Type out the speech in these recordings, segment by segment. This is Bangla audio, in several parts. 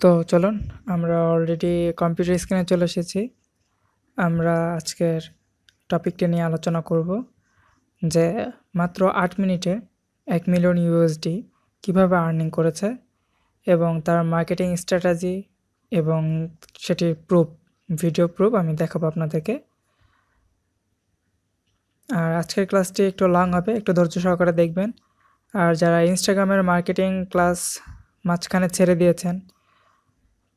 তো চলুন আমরা অলরেডি কম্পিউটার স্ক্রিনে চলে এসেছি। আমরা আজকের টপিকটি নিয়ে আলোচনা করব যে মাত্র ৮ মিনিটে ১ মিলিয়ন ইউএসডি কীভাবে আর্নিং করেছে এবং তার মার্কেটিং স্ট্র্যাটেজি এবং সেটির ভিডিও প্রুফ আমি দেখাবো আপনাদেরকে। আর আজকের ক্লাসটি একটু লং হবে, একটু ধৈর্য সহকারে দেখবেন। আর যারা ইনস্টাগ্রামের মার্কেটিং ক্লাস মাঝখানে ছেড়ে দিয়েছেন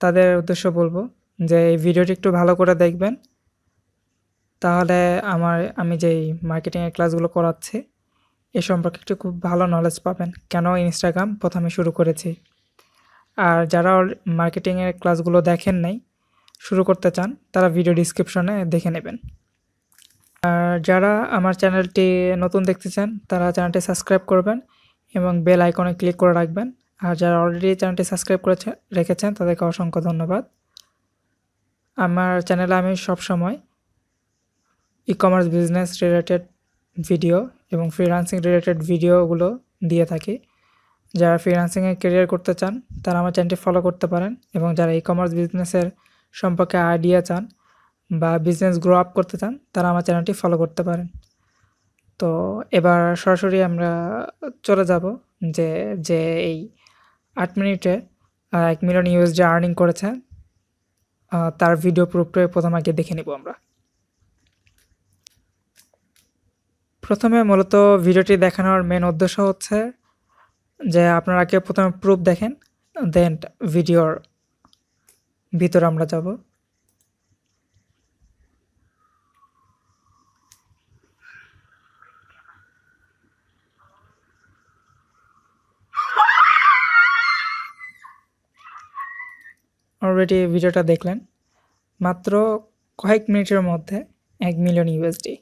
তাদের উদ্দেশ্য বলবো যে এই ভিডিওটি একটু ভালো করে দেখবেন, তাহলে আমি যেই মার্কেটিংয়ের ক্লাসগুলো করাচ্ছি এ সম্পর্কে একটু খুব ভালো নলেজ পাবেন, কেন ইনস্টাগ্রাম প্রথমে শুরু করেছি। আর যারা মার্কেটিংয়ের ক্লাসগুলো দেখেন নাই, শুরু করতে চান, তারা ভিডিও ডিসক্রিপশনে দেখে নেবেন। আর যারা আমার চ্যানেলটি নতুন দেখতে চান তারা চ্যানেলটি সাবস্ক্রাইব করবেন এবং বেল আইকনে ক্লিক করে রাখবেন। আর যারা অলরেডি চ্যানেলটি সাবস্ক্রাইব রেখেছেন তাদেরকে অসংখ্য ধন্যবাদ। আমার চ্যানেলে আমি সবসময় ই-কমার্স বিজনেস রিলেটেড ভিডিও এবং ফ্রিল্যান্সিং রিলেটেড ভিডিওগুলো দিয়ে থাকি। যারা ফ্রিল্যান্সিংয়ে ক্যারিয়ার করতে চান তারা আমার চ্যানেলটি ফলো করতে পারেন, এবং যারা ই-কমার্স বিজনেসের সম্পর্কে আইডিয়া চান বা বিজনেস গ্রো আপ করতে চান তারা আমার চ্যানেলটি ফলো করতে পারেন। তো এবার সরাসরি আমরা চলে যাব যে এই ৮ মিনিটে ১ মিলিয়ন ইউএসডি আর্নিং করেছে তার ভিডিও প্রুফটা প্রথমে আগে দেখে নিব আমরা। প্রথমে মূলত ভিডিওটি দেখানোর মেন উদ্দেশ্য হচ্ছে যে আপনারা আগে প্রথমে প্রুফ দেখেন, দেন ভিডিওর ভিতরে আমরা যাব। অলরেডি ভিডিওটা দেখলেন, মাত্র কয়েক মিনিটের মধ্যে ১ মিলিয়ন ইউএসডি।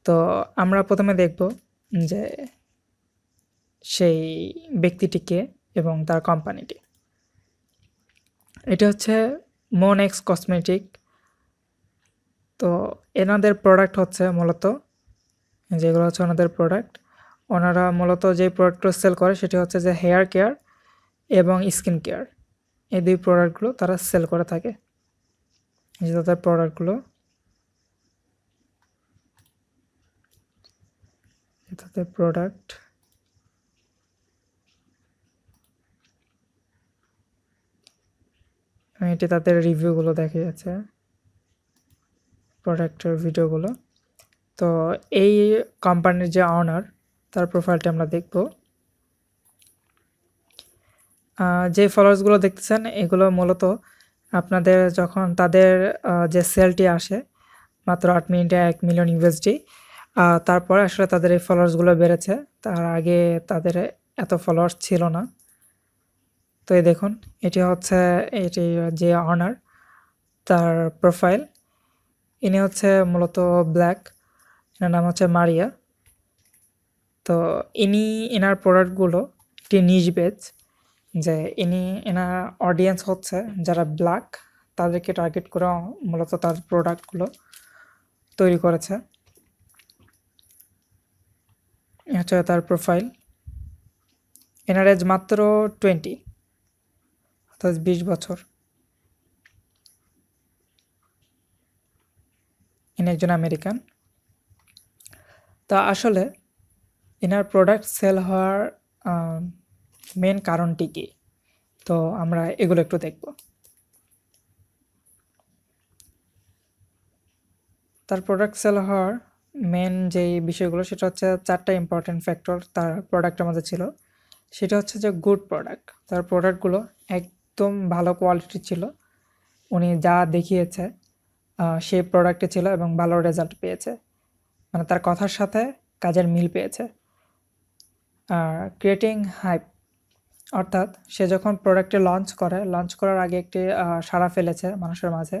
তো আমরা প্রথমে দেখব যে সেই ব্যক্তিটিকে এবং তার কোম্পানিটি। এটা হচ্ছে মোনেক্স কসমেটিক। তো এনাদের প্রোডাক্ট হচ্ছে মূলত যেগুলো হচ্ছে ওনাদের প্রোডাক্ট। ওনারা মূলত যে প্রোডাক্টগুলো সেল করে সেটি হচ্ছে যে হেয়ার কেয়ার এবং স্কিন কেয়ার, এই দুই প্রোডাক্টগুলো তারা সেল করে থাকে। যে তাদের প্রোডাক্টগুলো, তাদের প্রোডাক্ট এটি তাদের রিভিউগুলো দেখা যাচ্ছে, প্রোডাক্টের ভিডিওগুলো। তো এই কোম্পানির যে অনার তার প্রোফাইলটা আমরা দেখব। যে ফলোয়ার্সগুলো দেখতেছেন এগুলো মূলত আপনাদের যখন তাদের যে সেলটি আসে মাত্র ৮ মিনিটে ১ মিলিয়ন ইউএসডি, তারপরে আসলে তাদের এই ফলোয়ার্সগুলো বেড়েছে। তার আগে তাদের এত ফলোয়ার্স ছিল না। তো এই দেখুন, এটি হচ্ছে এটি যে অনার তার প্রোফাইল। ইনি হচ্ছে মূলত ব্ল্যাক, এনার নাম হচ্ছে মারিয়া। তো এনার প্রোডাক্টগুলো একটি নিজ বেচ, যে এনার অডিয়েন্স হচ্ছে যারা ব্ল্যাক, তাদেরকে টার্গেট করে মূলত তার প্রোডাক্টগুলো তৈরি করেছে। হচ্ছে তার প্রোফাইল। এনার এজ মাত্র 20, অর্থাৎ 20 বছর। ইনি একজন আমেরিকান। তা আসলে এনার প্রোডাক্ট সেল হওয়ার মেন কারণটি কি, তো আমরা এগুলো একটু দেখব। তার প্রোডাক্ট সেল হওয়ার মেন যেই বিষয়গুলো সেটা হচ্ছে 4টা ইম্পর্টেন্ট ফ্যাক্টর তার প্রোডাক্টের মধ্যে ছিল। সেটা হচ্ছে যে গুড প্রোডাক্ট, তার প্রোডাক্টগুলো একদম ভালো কোয়ালিটির ছিল। উনি যা দেখিয়েছে সেই প্রোডাক্টে ছিল এবং ভালো রেজাল্ট পেয়েছে, মানে তার কথার সাথে কাজের মিল পেয়েছে। আর ক্রিয়েটিং হাইপ, অর্থাৎ সে যখন প্রোডাক্টে লঞ্চ করার আগে একটি সাড়া ফেলেছে মানুষের মাঝে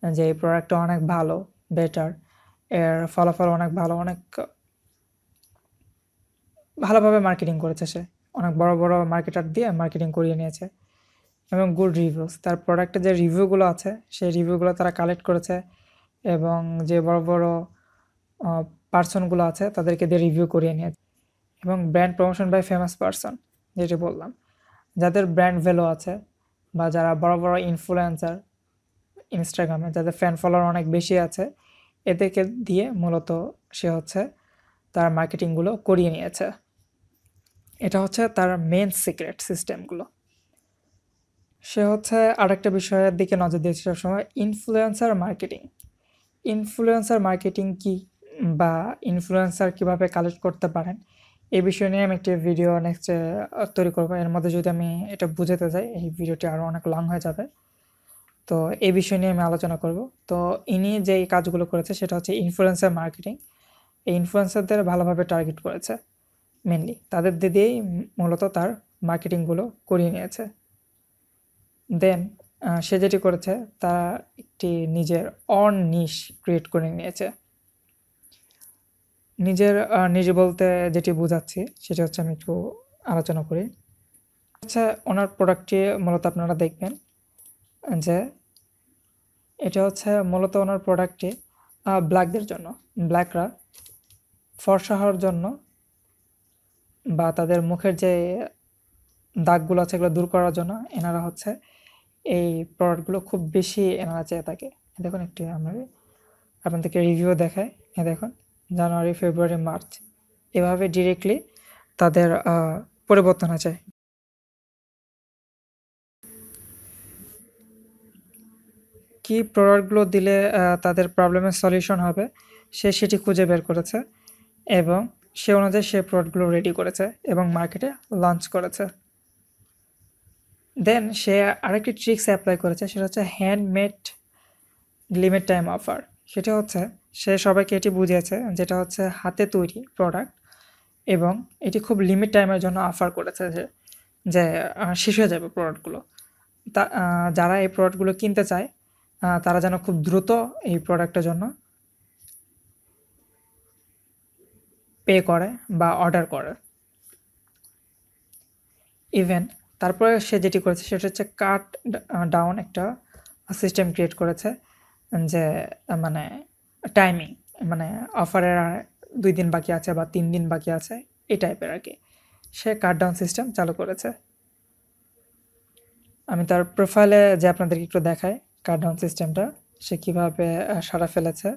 যে এই প্রোডাক্টটা অনেক ভালো, বেটার, এর ফলাফল অনেক ভালো, অনেক ভালোভাবে মার্কেটিং করেছে। সে অনেক বড় বড় মার্কেটার দিয়ে মার্কেটিং করিয়ে নিয়েছে। এবং গুড রিভিউস, তার প্রোডাক্টের যে রিভিউগুলো আছে সেই রিভিউগুলো তারা কালেক্ট করেছে এবং যে বড় বড় পার্সনগুলো আছে তাদেরকে দিয়ে রিভিউ করিয়ে নিয়েছে। এবং brand promotion by famous person, যেটি বললাম, যাদের ব্র্যান্ড ভ্যালু আছে বা যারা বড় বড় ইনফ্লুয়েন্সার ইনস্টাগ্রামে, যাদের ফ্যান ফলোয়ার অনেক বেশি আছে, এদেরকে দিয়ে মূলত সে হচ্ছে তার মার্কেটিংগুলো করিয়ে নিয়েছে। এটা হচ্ছে তার মেন সিক্রেট সিস্টেমগুলো। সে হচ্ছে আরেকটা বিষয়ের দিকে নজর দিয়েছে সবসময়, ইনফ্লুয়েন্সার মার্কেটিং। ইনফ্লুয়েন্সার মার্কেটিং কি, বা ইনফ্লুয়েন্সার কিভাবে কালেক্ট করতে পারেন, এই বিষয় নিয়ে আমি একটি ভিডিও নেক্সটে তৈরি করবো। এর মধ্যে যদি আমি এটা বুঝাতে যাই, এই ভিডিওটি আরও অনেক লং হয়ে যাবে। তো এই বিষয় নিয়ে আমি আলোচনা করব। তো ইনি যেই কাজগুলো করেছে সেটা হচ্ছে ইনফ্লুয়েন্সার মার্কেটিং। এই ইনফ্লুয়েন্সারদের ভালোভাবে টার্গেট করেছে, মেনলি তাদের দিয়েই মূলত তার মার্কেটিংগুলো করিয়ে নিয়েছে। দেন সে যেটি করেছে, তা একটি নিজের অন নিশ ক্রিয়েট করে নিয়েছে। নিজ বলতে যেটি বোঝাচ্ছি সেটা হচ্ছে, আমি একটু আলোচনা করি। আচ্ছা, ওনার প্রোডাক্টটি মূলত আপনারা দেখবেন যে এটা হচ্ছে মূলত ওনার প্রোডাক্টটি ব্ল্যাকদের জন্য, ব্ল্যাকরা ফর্সা হওয়ার জন্য বা তাদের মুখের যে দাগগুলো আছে এগুলো দূর করার জন্য এনারা হচ্ছে এই প্রোডাক্টগুলো খুব বেশি এনারা চেয়ে থাকে। দেখুন একটু আমরা আপনাদেরকে রিভিউ দেখাই। দেখুন, জানুয়ারি, ফেব্রুয়ারি, মার্চ, এভাবে ডিরেক্টলি তাদের পরিবর্তন আছে। কি প্রোডাক্টগুলো দিলে তাদের প্রবলেমের সলিউশন হবে সে সেটি খুঁজে বের করেছে, এবং সে অনুযায়ী সে প্রোডাক্টগুলো রেডি করেছে এবং মার্কেটে লঞ্চ করেছে। দেন সে আরেকটি ট্রিক্স অ্যাপ্লাই করেছে, সেটা হচ্ছে হ্যান্ডমেড লিমিট টাইম অফার। সেটা হচ্ছে সে সবাইকে এটি বুঝিয়েছে যেটা হচ্ছে হাতে তৈরি প্রোডাক্ট, এবং এটি খুব লিমিট টাইমের জন্য অফার করেছে যে শেষ হয়ে যাবে প্রোডাক্টগুলো। তা যারা এই প্রোডাক্টগুলো কিনতে চায় তারা যেন খুব দ্রুত এই প্রোডাক্টের জন্য পে করে বা অর্ডার করে। ইভেন তারপরে সে যেটি করেছে সেটা হচ্ছে কাট ডাউন একটা সিস্টেম ক্রিয়েট করেছে, যে মানে টাইমিং, মানে অফারের 2 দিন বাকি আছে বা 3 দিন বাকি আছে, এই টাইপের আর কি। সে কাট ডাউন সিস্টেম চালু করেছে। আমি তার প্রোফাইলে যে আপনাদেরকে একটু দেখাই কাট ডাউন সিস্টেমটা সে কীভাবে সাড়া ফেলেছে।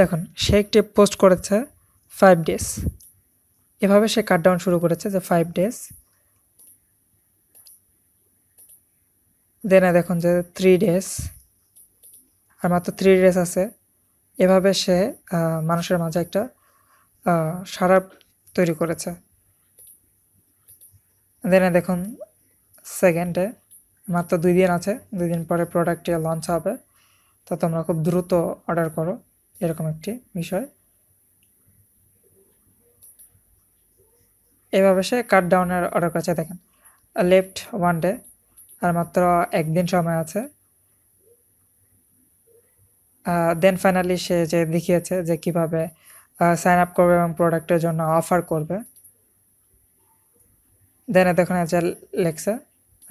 দেখুন, সে একটি পোস্ট করেছে 5 ডেজ, এভাবে সে কাট ডাউন শুরু করেছে যে 5 ডেজ। দেন দেখুন যে 3 ডেজ, আর মাত্র 3 ডেজ আছে। এভাবে সে মানুষের মাঝে একটা সাড়া তৈরি করেছে। দেন দেখুন সেকেন্ডে, মাত্র 2 দিন আছে, 2 দিন পরে প্রোডাক্টটি লঞ্চ হবে, তো তোমরা খুব দ্রুত অর্ডার করো, এরকম একটি বিষয়। এভাবে সে কাট ডাউনের অর্ডার করেছে। দেখেন লেফট 1 ডে, আর মাত্র 1 দিন সময় আছে। দেন ফাইনালি সে যে দেখিয়েছে যে কিভাবে সাইন আপ করবে এবং প্রোডাক্টের জন্য অফার করবে। দেন দেখুন যে লেখছে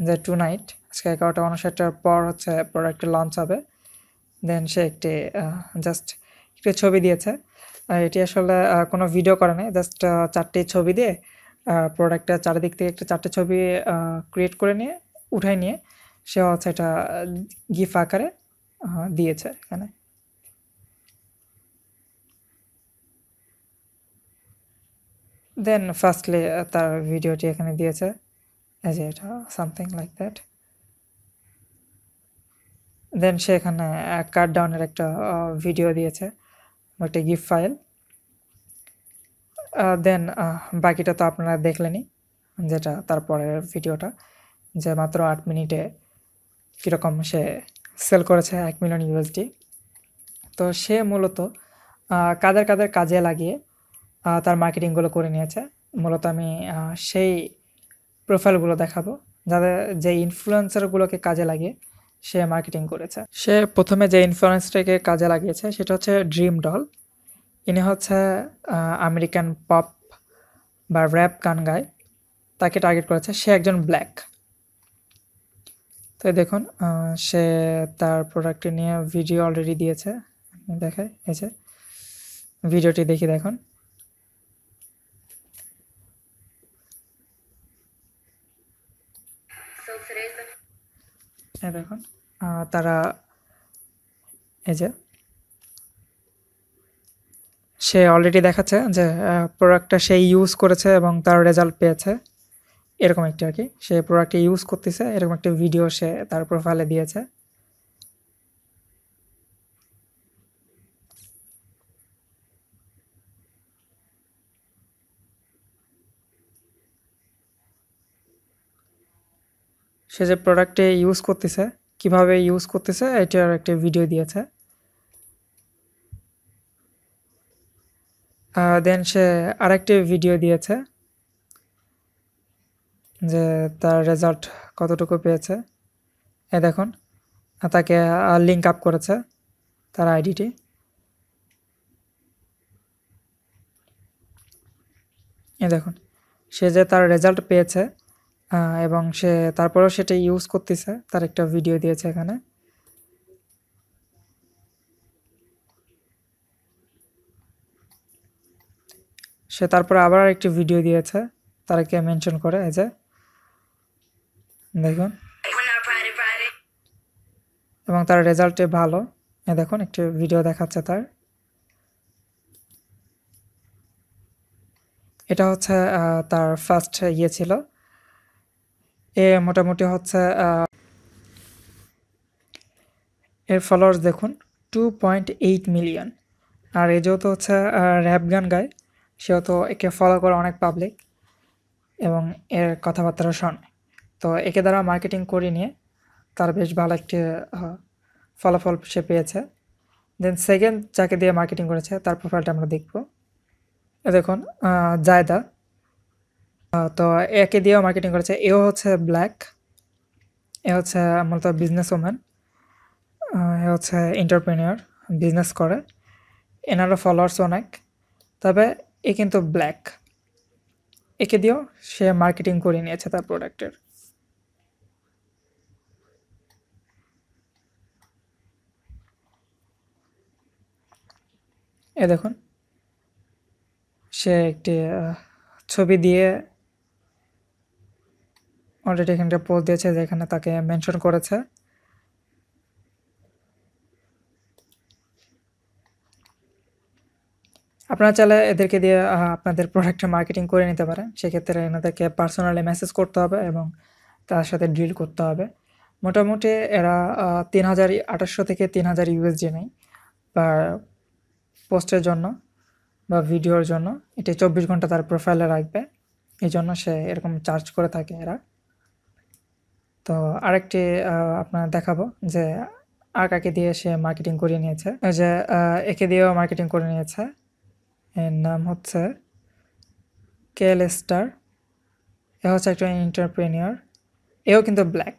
যে টু নাইট, আজকে 11:59 পর হচ্ছে প্রোডাক্টটি লঞ্চ হবে। দেন সে একটি জাস্ট একটি ছবি দিয়েছে। এটি আসলে কোনো ভিডিও করে নাই, জাস্ট 4টি ছবি দিয়ে প্রোডাক্টের চারিদিক থেকে একটা 4টে ছবি ক্রিয়েট করে নিয়ে উঠাই নিয়ে সে হচ্ছে এটা গিফ আকারে দিয়েছে এখানে। দেন ফার্স্টলি তার ভিডিওটি এখানে দিয়েছে, এই যে এটা সামথিং লাইক দ্যাট। দেন সে এখানে কাট ডাউনের একটা ভিডিও দিয়েছে, একটা গিফট ফাইল। দেন বাকিটা তো আপনারা দেখলেনই, যেটা তারপরের ভিডিওটা, যে মাত্র 8 মিনিটে কীরকম সে সেল করেছে 1 মিলিয়ন ইউএসডি। তো সে মূলত কাদের কাজে লাগিয়ে তার মার্কেটিংগুলো করে নিয়েছে। মূলত আমি সেই প্রোফাইলগুলো দেখাবো যাদের, যে ইনফ্লুয়েন্সারগুলোকে কাজে লাগিয়ে সে মার্কেটিং করেছে। সে প্রথমে যে ইনফ্লুয়েন্সটাকে কাজে লাগিয়েছে সেটা হচ্ছে ড্রিম ডল। ইনি হচ্ছে আমেরিকান পপ বা র্যাপ গান গায়। তাকে টার্গেট করেছে, সে একজন ব্ল্যাক। তো দেখুন সে তার প্রোডাক্টটি নিয়ে ভিডিও অলরেডি দিয়েছে, দেখায় এই যে ভিডিওটি দেখি দেখুন। দেখুন তারা এই যে সে অলরেডি দেখাচ্ছে যে প্রোডাক্টটা সে ইউজ করেছে এবং তার রেজাল্ট পেয়েছে, এরকম একটি আর কি। সে প্রোডাক্টটি ইউজ করতেছে, এরকম একটা ভিডিও সে তার প্রোফাইলে দিয়েছে। সে যে প্রোডাক্টে ইউজ করতেছে, কিভাবে ইউজ করতেছে, এটার একটা ভিডিও দিয়েছে। দেন সে আরেকটি ভিডিও দিয়েছে যে তার রেজাল্ট কতটুকু পেয়েছে। এ দেখুন তাকে লিঙ্ক আপ করেছে তার আইডিটি। এ দেখুন সে যে তার রেজাল্ট পেয়েছে এবং সে তারপরেও সেটা ইউজ করতেছে, তার একটা ভিডিও দিয়েছে এখানে। সে তারপরে আবার একটি ভিডিও দিয়েছে তারকে মেনশন করে, এই যে দেখুন, এবং তার রেজাল্টে ভালো। এ দেখুন একটি ভিডিও দেখাচ্ছে তার। এটা হচ্ছে তার ফার্স্ট ইয়ে ছিল। এ মোটামুটি হচ্ছে এর ফলোয়ার্স দেখুন 2.8 মিলিয়ন। আর এ যেহেতু হচ্ছে র্যাপ গান গায়, সেহেতু একে ফলো করে অনেক পাবলিক এবং এর কথাবার্তা শোনে। তো একে দ্বারা মার্কেটিং করে নিয়ে তার বেশ ভালো একটি ফলাফল সে পেয়েছে। দেন সেকেন্ড যাকে দিয়ে মার্কেটিং করেছে তার প্রোফাইলটা আমরা দেখব। দেখুন জায়দা, তো একে দিয়েও মার্কেটিং করেছে। এও হচ্ছে ব্ল্যাক, এ হচ্ছে মূলত বিজনেস ওম্যান, এ হচ্ছে এন্টারপ্রেনিয়র, বিজনেস করে। এনারও ফলোয়ার্স অনেক, তবে এ কিন্তু ব্ল্যাক। একে দিয়েও সে মার্কেটিং করে নিয়েছে তার প্রোডাক্টের। এ দেখুন সে একটি ছবি দিয়ে অলরেডি এখানটা পোস্ট দিয়েছে, যেখানে তাকে মেনশন করেছে। আপনারা চাইলে এদেরকে দিয়ে আপনাদের প্রোডাক্টের মার্কেটিং করে নিতে পারেন। সেক্ষেত্রে এনাদেরকে পার্সোনালি মেসেজ করতে হবে এবং তার সাথে ডিল করতে হবে। মোটামুটি এরা 3,800 থেকে 3,000 ইউএসডি নেয় পার পোস্টের জন্য বা ভিডিওর জন্য। এটি 24 ঘন্টা তার প্রোফাইলে রাখবে, এই জন্য সে এরকম চার্জ করে থাকে এরা। তো আরেকটি আপনার দেখাবো যে আর কাকে দিয়ে সে মার্কেটিং করিয়ে নিয়েছে। ওই যে একে দিয়েও মার্কেটিং করে নিয়েছে, এর নাম হচ্ছে কেএল স্টার। এ হচ্ছে একটা এন্টারপ্রেনিয়র, এও কিন্তু ব্ল্যাক।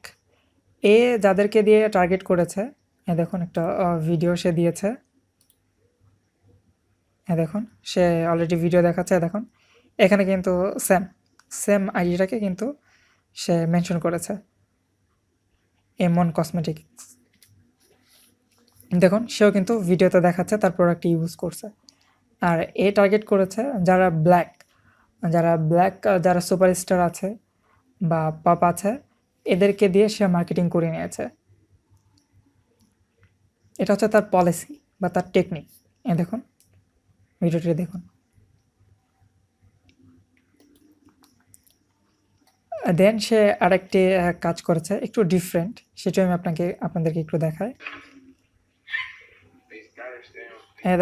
এ যাদেরকে দিয়ে টার্গেট করেছে, এ দেখুন একটা ভিডিও সে দিয়েছে। দেখুন সে অলরেডি ভিডিও দেখাচ্ছে। দেখুন এখানে কিন্তু সেম আইডিটাকে কিন্তু সে মেনশন করেছে, এমন কসমেটিক্স। দেখুন সেও কিন্তু ভিডিওতে দেখাচ্ছে তার প্রোডাক্ট ইউজ করছে। আর এ টার্গেট করেছে যারা ব্ল্যাক, যারা সুপারস্টার আছে বা পপ আছে, এদেরকে দিয়ে সে মার্কেটিং করে নিয়েছে। এটা হচ্ছে তার পলিসি বা তার টেকনিক। দেখুন ভিডিওটি দেখুন। দেন সে আরেকটি কাজ করেছে একটু ডিফারেন্ট, সেটা আমি আপনাদেরকে একটু দেখাই।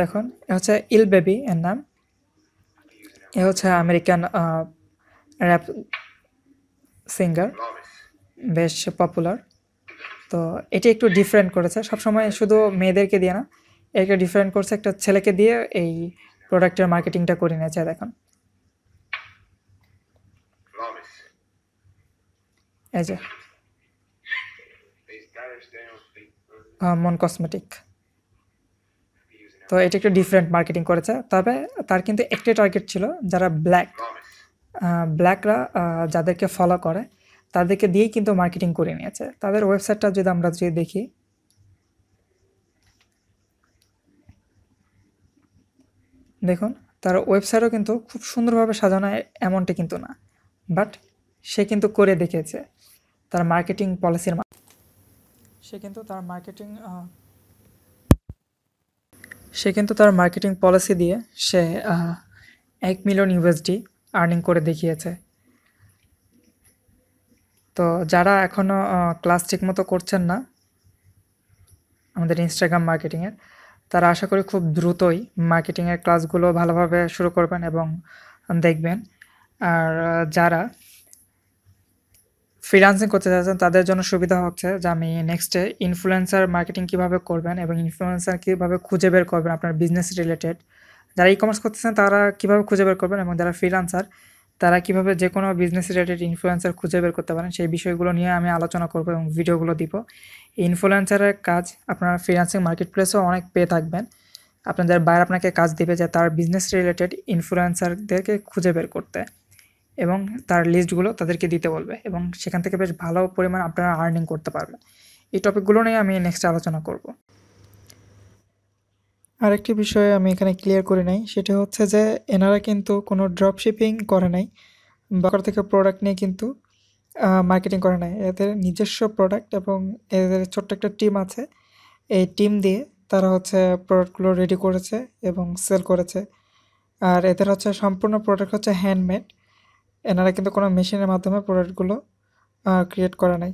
দেখুন এ হচ্ছে ইল বেবি এর নাম। এ হচ্ছে আমেরিকান র্যাপ সিঙ্গার, বেশ পপুলার। তো এটি একটু ডিফারেন্ট করেছে, সবসময় শুধু মেয়েদেরকে দিয়ে না, একটা ডিফারেন্ট করছে, একটা ছেলেকে দিয়ে এই প্রোডাক্টের মার্কেটিংটা করে নিয়েছে। দেখুন এই যে মন কসমেটিক। তো এটা একটু ডিফারেন্ট মার্কেটিং করেছে, তবে তার কিন্তু একটাই টার্গেট ছিল যারা ব্ল্যাক, ব্ল্যাকরা যাদেরকে ফলো করে তাদেরকে দিয়েই কিন্তু মার্কেটিং করে নিয়েছে। তাদের ওয়েবসাইটটা যদি আমরা দেখি, দেখুন তার ওয়েবসাইটও কিন্তু খুব সুন্দরভাবে সাজানো এমনটা কিন্তু না, বাট সে কিন্তু করে দেখিয়েছে তার মার্কেটিং পলিসির সে কিন্তু তার মার্কেটিং পলিসি দিয়ে সে 1 মিলিয়ন ইউএসডি আর্নিং করে দেখিয়েছে। তো যারা এখনও ক্লাস ঠিকমতো করছেন না আমাদের ইনস্টাগ্রাম মার্কেটিংয়ের, তারা আশা করি খুব দ্রুতই মার্কেটিংয়ের ক্লাসগুলো ভালোভাবে শুরু করবেন এবং দেখবেন। আর যারা ফ্রিল্যান্সিং করতে চাচ্ছেন তাদের জন্য সুবিধা হচ্ছে যে আমি নেক্সটে ইনফ্লুয়েন্সার মার্কেটিং কীভাবে করবেন এবং ইনফ্লুয়েন্সার কীভাবে খুঁজে বের করবেন আপনার বিজনেস রিলেটেড। যারা ই কমার্স করতেছেন তারা কীভাবে খুঁজে বের করবেন এবং যারা ফ্রিল্যান্সার তারা কীভাবে যে কোনো বিজনেস রিলেটেড ইনফ্লুয়েন্সার খুঁজে বের করতে পারেন, সেই বিষয়গুলো নিয়ে আমি আলোচনা করবো এবং ভিডিওগুলো দিব। ইনফ্লুয়েন্সারের কাজ আপনারা ফ্রিল্যান্সিং মার্কেট প্লেসেও অনেক পেয়ে থাকবেন। আপনাদের বাইরে আপনাকে কাজ দিবে যে তার বিজনেস রিলেটেড ইনফ্লুয়েন্সারদেরকে খুঁজে বের করতে এবং তার লিস্টগুলো তাদেরকে দিতে বলবে এবং সেখান থেকে বেশ ভালো পরিমাণ আপনারা আর্নিং করতে পারবেন। এই টপিকগুলো নিয়ে আমি নেক্সট আলোচনা করব। আরেকটি বিষয় আমি এখানে ক্লিয়ার করে নাই, সেটা হচ্ছে যে এনারা কিন্তু কোনো ড্রপ শিপিং করে নাই বা থেকে প্রোডাক্ট নিয়ে কিন্তু মার্কেটিং করে নাই। এদের নিজস্ব প্রোডাক্ট এবং এদের ছোট্ট একটা টিম আছে। এই টিম দিয়ে তারা হচ্ছে প্রোডাক্টগুলো রেডি করেছে এবং সেল করেছে। আর এদের হচ্ছে সম্পূর্ণ প্রোডাক্ট হচ্ছে হ্যান্ডমেড। এনারা কিন্তু কোনো মেশিনের মাধ্যমে প্রোডাক্টগুলো ক্রিয়েট করে নাই,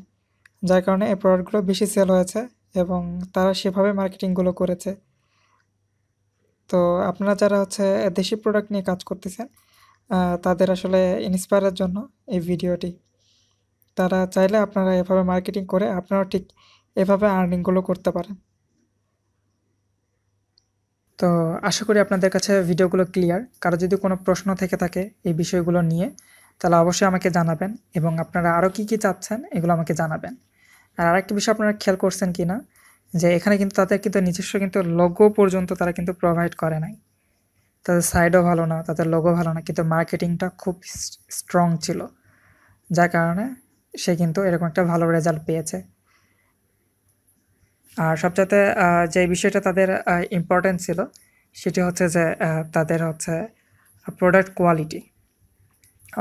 যার কারণে এই প্রোডাক্টগুলো বেশি সেল হয়েছে এবং তারা সেভাবে মার্কেটিংগুলো করেছে। তো আপনারা যারা হচ্ছে দেশি প্রোডাক্ট নিয়ে কাজ করতেছেন তাদের আসলে ইন্সপায়ারের জন্য এই ভিডিওটি। তারা চাইলে আপনারা এভাবে মার্কেটিং করে আপনারাও ঠিক এভাবে আর্নিংগুলো করতে পারেন। তো আশা করি আপনাদের কাছে ভিডিওগুলো ক্লিয়ার। কারো যদি কোনো প্রশ্ন থেকে থাকে এই বিষয়গুলো নিয়ে তাহলে অবশ্যই আমাকে জানাবেন এবং আপনারা আরও কী চাচ্ছেন এগুলো আমাকে জানাবেন। আর আরেকটা বিষয় আপনারা খেয়াল করছেন কি না, যে এখানে কিন্তু তাদের কিন্তু নিজস্ব কিন্তু লোগো পর্যন্ত তারা কিন্তু প্রোভাইড করে নাই। তাদের সাইডও ভালো না, তাদের লোগো ভালো না, কিন্তু মার্কেটিংটা খুব স্ট্রং ছিল, যার কারণে সে কিন্তু এরকম একটা ভালো রেজাল্ট পেয়েছে। আর সবচাইতে যে বিষয়টা তাদের ইম্পর্টেন্ট ছিল সেটি হচ্ছে যে তাদের হচ্ছে প্রোডাক্ট কোয়ালিটি।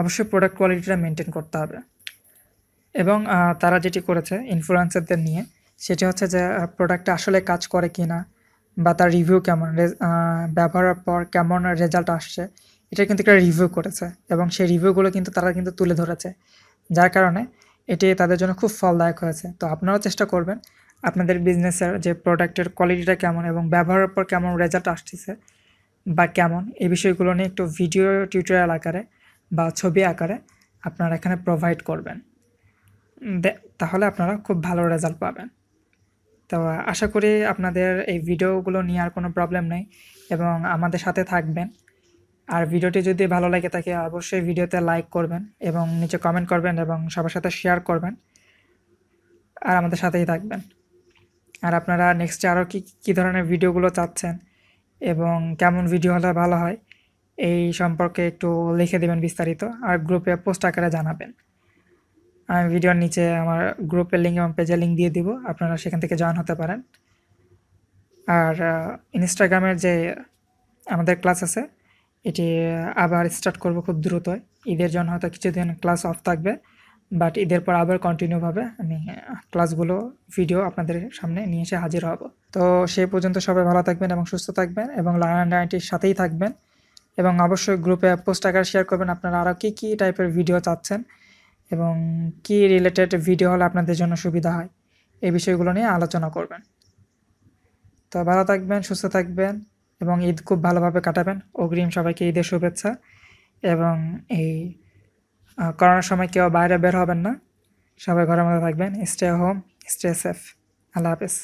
অবশ্যই প্রোডাক্ট কোয়ালিটিটা মেনটেন করতে হবে এবং তারা যেটি করেছে ইনফ্লুয়েন্সারদের নিয়ে সেটি হচ্ছে যে প্রোডাক্টটা আসলে কাজ করে কি না বা তার রিভিউ কেমন, ব্যবহারের পর কেমন রেজাল্ট আসছে, এটা কিন্তু একটা রিভিউ করেছে এবং সেই রিভিউগুলো কিন্তু তারা কিন্তু তুলে ধরেছে, যার কারণে এটি তাদের জন্য খুব ফলদায়ক হয়েছে। তো আপনারাও চেষ্টা করবেন আপনাদের বিজনেসের যে প্রোডাক্টের কোয়ালিটিটা কেমন এবং ব্যবহারের পর কেমন রেজাল্ট আসতেছে বা কেমন, এই বিষয়গুলো নিয়ে একটু ভিডিও টিউটোরিয়াল আকারে বা ছবি আকারে আপনারা এখানে প্রোভাইড করবেন, তাহলে আপনারা খুব ভালো রেজাল্ট পাবেন। তো আশা করি আপনাদের এই ভিডিওগুলো নিয়ে আর কোনো প্রবলেম নেই এবং আমাদের সাথে থাকবেন। আর ভিডিওটি যদি ভালো লাগে থাকে অবশ্যই ভিডিওতে লাইক করবেন এবং নিচে কমেন্ট করবেন এবং সবার সাথে শেয়ার করবেন আর আমাদের সাথেই থাকবেন। আর আপনারা নেক্সটে আরও কী ধরনের ভিডিওগুলো চাচ্ছেন এবং কেমন ভিডিও হলে ভালো হয় এই সম্পর্কে একটু লিখে দেবেন বিস্তারিত, আর গ্রুপে পোস্ট আকারে জানাবেন। আমি ভিডিওর নিচে আমার গ্রুপের লিঙ্ক এবং পেজের লিঙ্ক দিয়ে দিব, আপনারা সেখান থেকে জয়েন হতে পারেন। আর ইনস্টাগ্রামের যে আমাদের ক্লাস আছে এটি আবার স্টার্ট করব খুব দ্রুতই। ঈদের জন্য হয়তো কিছুদিন ক্লাস অফ থাকবে, বাট ঈদের পর আবার কন্টিনিউভাবে আমি ক্লাসগুলো ভিডিও আপনাদের সামনে নিয়ে এসে হাজির হব। তো সেই পর্যন্ত সবাই ভালো থাকবেন এবং সুস্থ থাকবেন এবং লার্নার সাথেই থাকবেন এবং অবশ্যই গ্রুপে পোস্ট আকারে শেয়ার করবেন আপনারা আরও কী টাইপের ভিডিও চাচ্ছেন এবং কী রিলেটেড ভিডিও হলে আপনাদের জন্য সুবিধা হয়, এই বিষয়গুলো নিয়ে আলোচনা করবেন। তো ভালো থাকবেন, সুস্থ থাকবেন এবং ঈদ খুব ভালোভাবে কাটাবেন। অগ্রিম সবাইকে ঈদের শুভেচ্ছা এবং এই করোনার সময় কেউ বাইরে বের হবেন না, সবাই ঘরের মধ্যে থাকবেন। Stay home, stay safe. Allah হাফেজ।